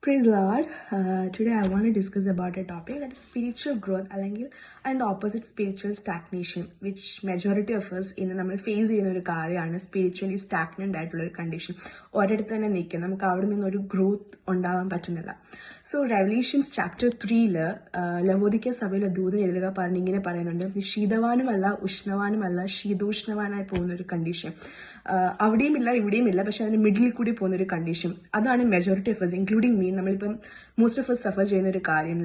Praise the Lord. Today I want to discuss about a topic that is spiritual growth and opposite spiritual stagnation, which majority of us ഇന്ന് നമ്മൾ face ചെയ്യുന്ന ഒരു കാര്യമാണ് spiritually stagnant ആയിട്ടുള്ള ഒരു condition. ഒരിടത്ത് തന്നെ നിൽക്കുക, നമുക്ക് അവിടെ നിന്നൊരു ഗ്രോത്ത് ഉണ്ടാവാൻ പറ്റുന്നില്ല. സോ റെവല്യൂഷൻസ് ചാപ്റ്റർ 3 ലവോദിക്ക സഭയിലെ ദൂതൻ എഴുതുക ഇങ്ങനെ പറയുന്നുണ്ട്, ശീതവാനുമല്ല ഉഷ്ണവാനുമല്ല ശീതോഷ്ണവാനായി പോകുന്ന ഒരു കണ്ടീഷൻ. അവിടെയും ഇല്ല ഇവിടെയും ഇല്ല, പക്ഷെ അതിന് മിഡിലിൽ കൂടി പോകുന്ന ഒരു കണ്ടീഷൻ. അതാണ് majority of us including me, നമ്മളിപ്പം മോസ്റ്റ് ഓഫ് us സഫർ ചെയ്യുന്ന ഒരു കാര്യം.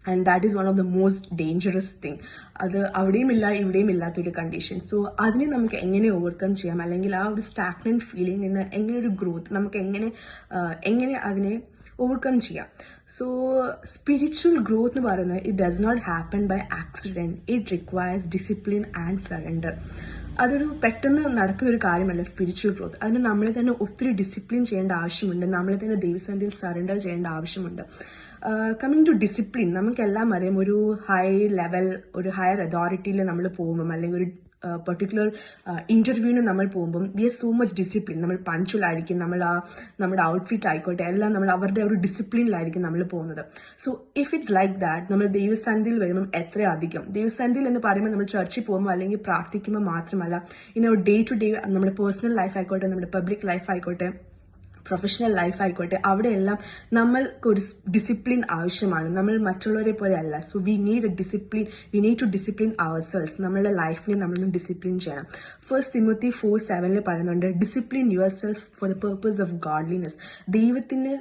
And that is one of the most dangerous thing. അത് അവിടെയും ഇല്ല ഇവിടെയും ഇല്ലാത്തൊരു കണ്ടീഷൻ. സോ അതിനെ നമുക്ക് എങ്ങനെ ഓവർകം ചെയ്യാം, അല്ലെങ്കിൽ ആ ഒരു സ്റ്റാഗ്നന്റ് ഫീലിംഗ് നിന്ന് എങ്ങനെ ഒരു ഗ്രോത്ത് നമുക്ക് എങ്ങനെ അതിനെ ഓവർകം ചെയ്യാം. സോ സ്പിരിച്വൽ ഗ്രോത്ത് എന്ന് പറയുന്നത് it does not happen by accident. It requires discipline and surrender. അതൊരു പെട്ടെന്ന് നടക്കുന്ന ഒരു കാര്യമല്ല സ്പിരിച്വൽ ഗ്രോത്ത്. അതിന് നമ്മളെ തന്നെ ഒത്തിരി ഡിസിപ്ലിൻ ചെയ്യേണ്ട ആവശ്യമുണ്ട്, നമ്മളെ തന്നെ ദൈവസന്നിധിയിൽ സറണ്ടർ ചെയ്യേണ്ട ആവശ്യമുണ്ട്. കമ്മിങ് ടു ഡിസിപ്ലിൻ, നമുക്കെല്ലാം അറിയാം, ഒരു ഹൈ ലെവൽ, ഒരു ഹയർ അതോറിറ്റിയിൽ നമ്മൾ പോകുമ്പം, അല്ലെങ്കിൽ ഒരു പെർട്ടിക്കുലർ ഇന്റർവ്യൂവിന് നമ്മൾ പോകുമ്പം we are so much discipline. നമ്മൾ പഞ്ച്വൽ ആയിരിക്കും, നമ്മുടെ ഔട്ട്ഫിറ്റ് ആയിക്കോട്ടെ എല്ലാം നമ്മൾ അവരുടെ ഒരു ഡിസിപ്ലിനിലായിരിക്കും നമ്മൾ പോകുന്നത്. So if it's like that, നമ്മൾ ദൈവസന്നിധിയിൽ വരുമ്പം എത്രയധികം ദൈവസന്നിധിയിൽ എന്ന് പറയുമ്പോൾ നമ്മൾ ചർച്ചിൽ പോകുമ്പോൾ അല്ലെങ്കിൽ പ്രാർത്ഥിക്കുമ്പോൾ മാത്രമല്ല, ഇന്ന ഡേ ടു ഡേ നമ്മുടെ പേഴ്സണൽ ലൈഫ് ആയിക്കോട്ടെ, നമ്മുടെ പബ്ലിക് ലൈഫ് ആയിക്കോട്ടെ, പ്രൊഫഷണൽ ലൈഫ് ആയിക്കോട്ടെ, അവിടെയെല്ലാം നമ്മൾക്ക് ഒരു ഡിസിപ്ലിൻ ആവശ്യമാണ്. നമ്മൾ മറ്റുള്ളവരെ പോലെ അല്ല. So we need to discipline ourselves. നമ്മളുടെ ലൈഫിനെ നമ്മളൊന്ന് ഡിസിപ്ലിൻ ചെയ്യണം. 1 Timothy 4:7 പറയുന്നുണ്ട്, discipline yourself for the purpose of godliness. ദൈവത്തിന്റെ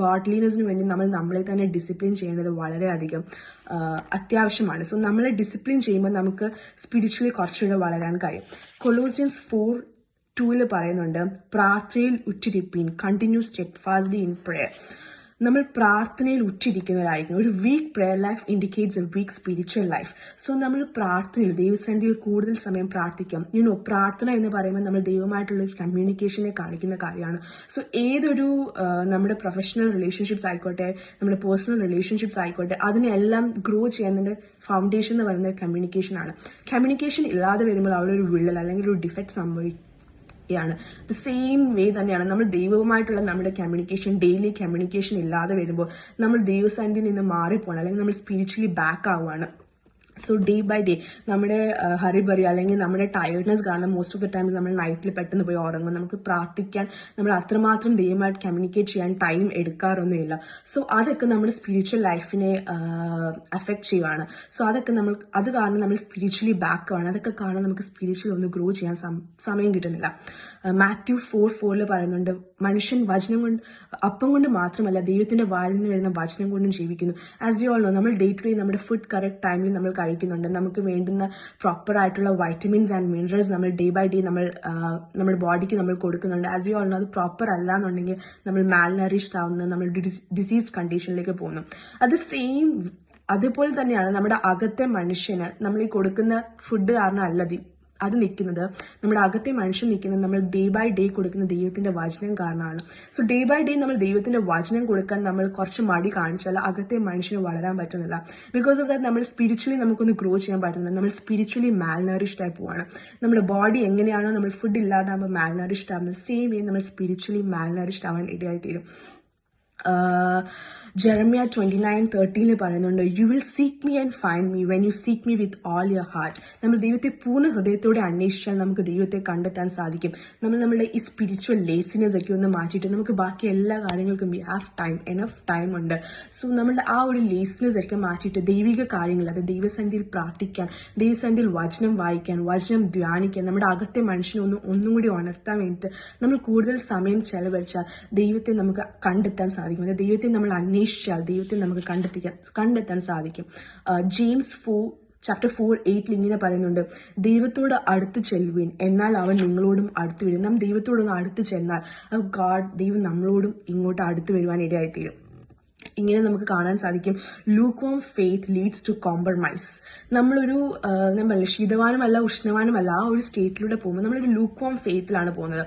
ഗോഡ്ലിനെസ്സിന് വേണ്ടി നമ്മളെ തന്നെ ഡിസിപ്ലിൻ ചെയ്യേണ്ടത് വളരെയധികം അത്യാവശ്യമാണ്. സോ നമ്മളെ ഡിസിപ്ലിൻ ചെയ്യുമ്പോൾ നമുക്ക് സ്പിരിച്വലി കുറച്ചുകൂടെ വളരാൻ കഴിയും. കൊളോസിയൻസ് 4:2 പറയുന്നുണ്ട്, പ്രാർത്ഥനയിൽ ഉറ്റിരിപ്പീൻ, കണ്ടിന്യൂ സ്റ്റെഡ്ഫാസ്റ്റ്ലി ഇൻ പ്രേയർ. നമ്മൾ പ്രാർത്ഥനയിൽ ഉറ്റിരിക്കുന്നവരായിരിക്കും. ഒരു weak prayer life indicates a weak spiritual life. So നമ്മൾ പ്രാർത്ഥനയിൽ ദൈവസന്നിധിയിൽ കൂടുതൽ സമയം പ്രാർത്ഥിക്കാം. പ്രാർത്ഥന എന്ന് പറയുമ്പോൾ നമ്മൾ ദൈവമായിട്ടുള്ള കമ്മ്യൂണിക്കേഷനെ കാണിക്കുന്ന കാര്യമാണ്. സോ ഏതൊരു നമ്മുടെ പ്രൊഫഷണൽ റിലേഷൻഷിപ്സ് ആയിക്കോട്ടെ, നമ്മുടെ പേഴ്സണൽ റിലേഷൻഷിപ്സ് ആയിക്കോട്ടെ, അതിനെല്ലാം ഗ്രോ ചെയ്യുന്നതിന്റെ ഫൗണ്ടേഷൻ എന്ന് പറയുന്നത് കമ്മ്യൂണിക്കേഷൻ ആണ്. കമ്മ്യൂണിക്കേഷൻ ഇല്ലാതെ വരുമ്പോൾ അവിടെ ഒരു വിള്ളൽ അല്ലെങ്കിൽ ഒരു ഡിഫക്റ്റ് സംഭവിക്കും. ദ സെയിം വേ തന്നെയാണ് നമ്മൾ ദൈവവുമായിട്ടുള്ള നമ്മുടെ ഡെയിലി കമ്മ്യൂണിക്കേഷൻ ഇല്ലാതെ വരുമ്പോൾ നമ്മൾ ദൈവസന്നിധിയിൽ നിന്ന് മാറിപ്പോകണം, അല്ലെങ്കിൽ നമ്മൾ സ്പിരിച്വലി ബാക്ക് ആവുകയാണ്. സോ ഡേ ബൈ ഡേ നമ്മുടെ ഹറിബറി അല്ലെങ്കിൽ നമ്മുടെ ടയർഡ്നെസ് കാരണം മോസ്റ്റ് ഓഫ് ദ ടൈം നമ്മൾ നൈറ്റിൽ പെട്ടെന്ന് പോയി ഉറങ്ങും. നമുക്ക് പ്രാർത്ഥിക്കാൻ, നമ്മൾ അത്രമാത്രം ദൈവമായിട്ട് കമ്മ്യൂണിക്കേറ്റ് ചെയ്യാൻ ടൈം എടുക്കാറൊന്നുമില്ല. സോ അതൊക്കെ നമ്മുടെ സ്പിരിച്വൽ ലൈഫിനെ അഫക്റ്റ് ചെയ്യുകയാണ്. സോ അത് കാരണം നമ്മൾ സ്പിരിച്വലി ബാക്ക് ആണ്. അതൊക്കെ കാരണം നമുക്ക് സ്പിരിച്വലി ഒന്ന് ഗ്രോ ചെയ്യാൻ സമയം കിട്ടുന്നില്ല. മാത്യു 4:4 പറയുന്നുണ്ട്, മനുഷ്യൻ അപ്പം കൊണ്ട് മാത്രമല്ല ദൈവത്തിന്റെ വായിൽ നിന്ന് വരുന്ന വചനം കൊണ്ടും ജീവിക്കുന്നു. ആസ് യു ഓൾ നോ, നമ്മൾ ഡേ ടു ഡേ നമ്മുടെ ഫുഡ് കറക്റ്റ് ടൈമിൽ നമ്മൾ കഴിക്കുന്നുണ്ട്. നമുക്ക് വേണ്ടുന്ന പ്രോപ്പർ ആയിട്ടുള്ള വൈറ്റമിൻസ് ആൻഡ് മിനറൽസ് നമ്മൾ ഡേ ബൈ ഡേ നമ്മുടെ ബോഡിക്ക് നമ്മൾ കൊടുക്കുന്നുണ്ട്. ആസ് യു ഓൾ നോ, അത് പ്രോപ്പർ അല്ല എന്നുണ്ടെങ്കിൽ നമ്മൾ മാൽനറിഷ്ഡ് ആവുന്ന, നമ്മൾ ഡിസീസ് കണ്ടീഷനിലേക്ക് പോകുന്നു. അതുപോലെ തന്നെയാണ് നമ്മുടെ അകത്തെ മനുഷ്യന് നമ്മൾ ഈ കൊടുക്കുന്ന ഫുഡ് കാരണം അല്ല അത് നിൽക്കുന്നത്. നമ്മുടെ അകത്തെ മനുഷ്യൻ നിൽക്കുന്നത് നമ്മൾ ഡേ ബൈ ഡേ കൊടുക്കുന്ന ദൈവത്തിന്റെ വചനം കാരണമാണ്. സോ ഡേ ബൈ ഡേ നമ്മൾ ദൈവത്തിന്റെ വചനം കൊടുക്കാൻ നമ്മൾ കുറച്ച് മടി കാണിച്ചാൽ അകത്തെ മനുഷ്യന് വളരാൻ പറ്റുന്നില്ല. ബിക്കോസ് ഓഫ് ദാറ്റ് നമ്മൾ സ്പിരിച്വലി നമുക്കൊന്ന് ഗ്രോ ചെയ്യാൻ പറ്റുന്നില്ല. നമ്മൾ സ്പിരിച്വലി മാൽനറിഷ്ഡ് ആയി പോവാണ്. നമ്മുടെ ബോഡി എങ്ങനെയാണോ നമ്മൾ ഫുഡ് ഇല്ലാതാകുമ്പോൾ മാൽനറിഷ്ഡ് ആവുന്നത്, സെയിം വേ നമ്മൾ സ്പിരിച്വലി മാൽനറിഷ്ഡ് ആവാൻ ഇടയായി തീരും. ജെറമിയ 29:13 പറയുന്നുണ്ട്, you will seek me and find me when you seek me with all your heart. നമ്മൾ ദൈവത്തെ പൂർണ്ണ ഹൃദയത്തോടെ അന്വേഷിച്ചാൽ നമുക്ക് ദൈവത്തെ കണ്ടെത്താൻ സാധിക്കും. നമ്മുടെ ഈ സ്പിരിച്വൽ ലേസിനെസ് ഒക്കെ ഒന്ന് മാറ്റിയിട്ട് നമുക്ക് ബാക്കി എല്ലാ കാര്യങ്ങൾക്കും we have time, enough time ഉണ്ട്. സോ നമ്മളുടെ ആ ഒരു ലേസിനെസ് ഒക്കെ മാറ്റിയിട്ട് ദൈവിക കാര്യങ്ങൾ, അത് ദൈവസന്നിധിയിൽ പ്രാർത്ഥിക്കാൻ, ദൈവസന്നിധിയിൽ വചനം വായിക്കാൻ, വചനം ധ്യാനിക്കാൻ, നമ്മുടെ അകത്തെ മനുഷ്യനെ ഒന്നും കൂടി ഉണർത്താൻ വേണ്ടിയിട്ട് നമ്മൾ കൂടുതൽ സമയം ചെലവഴിച്ചാൽ ദൈവത്തെ നമുക്ക് കണ്ടെത്താൻ സാധിക്കും. ദൈവത്തെ നമ്മൾ അന്വേഷിച്ചാൽ ദൈവത്തെ നമുക്ക് കണ്ടെത്താൻ സാധിക്കും. ജെയിംസ് 4:8 ഇങ്ങനെ പറയുന്നുണ്ട്, ദൈവത്തോട് അടുത്ത് ചെല്ലുവിൻ, എന്നാൽ അവൻ നിങ്ങളോടും അടുത്ത് വരും. നാം ദൈവത്തോടൊന്ന് അടുത്ത് ചെന്നാൽ ദൈവം നമ്മളോടും ഇങ്ങോട്ട് അടുത്ത് വരുവാൻ ഇടയായിത്തീരും. ഇങ്ങനെ നമുക്ക് കാണാൻ സാധിക്കും. ലൂക്ക്വാം ഫെയ്ത്ത് ലീഡ്സ് ടു കോംപ്രമൈസ്. നമ്മളൊരു ശീതവാനുമല്ല ഉഷ്ണവാനുമല്ല ആ ഒരു സ്റ്റേറ്റിലൂടെ പോകുമ്പോൾ നമ്മളൊരു ലൂക്ക്വാം ഫെയ്ത്തിലാണ് പോകുന്നത്.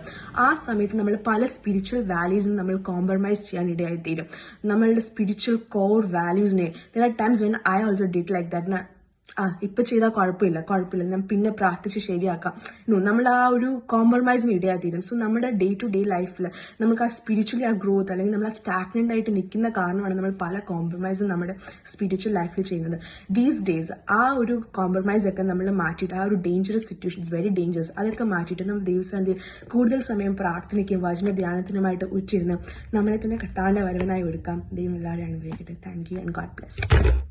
ആ സമയത്ത് നമ്മൾ പല സ്പിരിച്വൽ വാല്യൂസും നമ്മൾ കോംപ്രമൈസ് ചെയ്യാൻ ഇടയായിത്തീരും. നമ്മളുടെ സ്പിരിച്വൽ കോർ വാല്യൂസിനെ, there are times when I also did like that. ഇപ്പൊ ചെയ്താൽ കുഴപ്പമില്ല ഞാൻ പിന്നെ പ്രാർത്ഥിച്ച് ശരിയാക്കാം. നമ്മൾ ആ ഒരു കോംപ്രമൈസിന് ഇടയായിത്തീരും. സോ നമ്മുടെ ഡേ ടു ഡേ ലൈഫിൽ നമുക്ക് ആ സ്പിരിച്വലി ആ ഗ്രോത്ത് അല്ലെങ്കിൽ നമ്മൾ ആ സ്റ്റാഗ്നന്റ് ആയിട്ട് നിൽക്കുന്ന കാരണമാണ് നമ്മൾ പല കോംപ്രമൈസും നമ്മുടെ സ്പിരിച്വൽ ലൈഫിൽ ചെയ്യുന്നത്. ദീസ് ഡേയ്സ് ആ ഒരു കോംപ്രമൈസ് ഒക്കെ നമ്മൾ മാറ്റിയിട്ട് ആ ഒരു ഡേഞ്ചറസ് സിറ്റുവേഷൻസ്, വെരി ഡേഞ്ചറസ്, അതൊക്കെ മാറ്റിയിട്ട് നമ്മൾ ദൈവസന്നിധി കൂടുതൽ സമയം പ്രാർത്ഥനയ്ക്കും വചന ധ്യാനത്തിനുമായിട്ട് ഉച്ചിരുന്ന് നമ്മളെ തന്നെ കർത്താവിന്റെ വരവിനായി ഒരുക്കാം. ദൈവം എല്ലാവരും അനുഗ്രഹിക്കട്ടെ. Thank you and God bless.